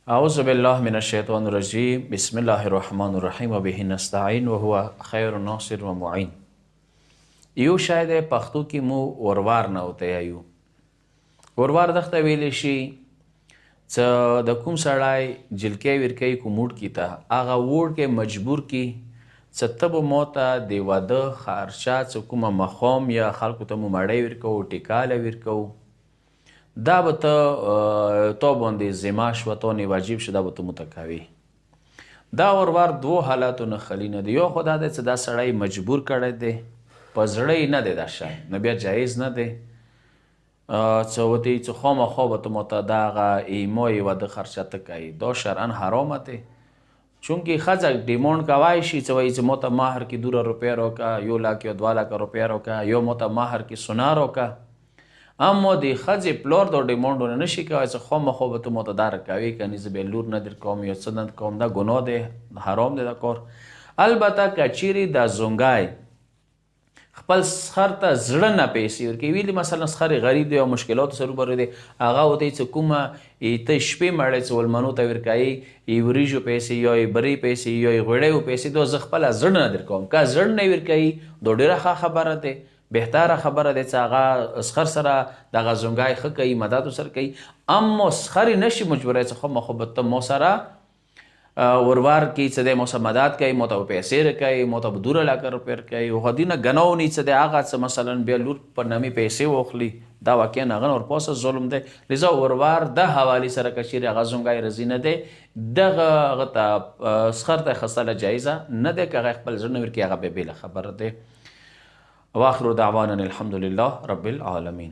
اعوذ بالله من الشیطان الرجیم بسم الله الرحمن الرحیم وبه نستعین وهو خیر الناصر و معین. یو شاید پښتو کې مو وروار نه وته یو وروار دغه ویل شي چې د کوم سړی جلکې ورکی کوموډ کی ته هغه وړ کې مجبور کی چې تب موته د واده خرچه چې کومه مخوم یا خلکو ته مو مړی ورکو ټیکاله ورکو دا به تو باندې ذمه شوه تو نه واجب شو دا به ته متکوي. دا وروار دوه حالاتو نه خلی نه دی. یو خو دا دی چې دا سړی مجبور کړی دی په زړه یې نه دی دا شی نو بیا جایز نه دی چې ورته چې خامخا به ته ماته دغه ایمو یې واده خرچه ته کوي دا شرعا حرامه دی. چونکې ښځه ډیمانډ کوای شي چې وایي چې ماته مهر کې 2 روپۍ راکړه 1 لاک یا 2 لاک روپۍ راکړه یا ماته مهر کې سونه راکړه. اما د ښځې پلور دا ډیمانډونه نشي کولی چې خامخا به ته ماته دا راکوي کنې زه بیا لور نه در کوم یا څه نه کوم دا ګناه دی حرام دی دا کار. البته که چیرې دا زونګی خپل سخر ته زړه نه پیسې ورکوي ویلي مثلا سخر غریب دی او مشکلاتو سره روبرو دی هغه ورته چې کومه ته شپې مړی چې ولمنو ته ورکوي یې وریژو پیسې یا یې برې پیسې یا یې غوړیو پیسې دا زه خپله زړه نه در کوم. که زړه نه ورکوي دا ډېره ښه خبره دی بهتره خبره دی چې هغه سخر سره دغه زونګی ښه کوي مدد سره کوي. اما سخر یې نشي مجبوری چې خامخا به ته ما سره وروار کې چې دی ما سره مدد کوي ما ته به پیسې راکوي ما ته به 2 لاک روپۍ راکوي خو دې نه ګناونی چې دی هغه څه مثلا بیا لور په نامې پیسې واخلي دا واقعا هغه نه ورپاسه ظلم دی. لذا وروار د حوالې سره که چیرې هغه زونګی رضي نه دی دغه هغه ته سخر ته اخیستله جایزه نه دی که هغه خپل زړه نه ورکړي هغه بیا بېله خبره دی. واخر دعوانا الحمد لله رب العالمين.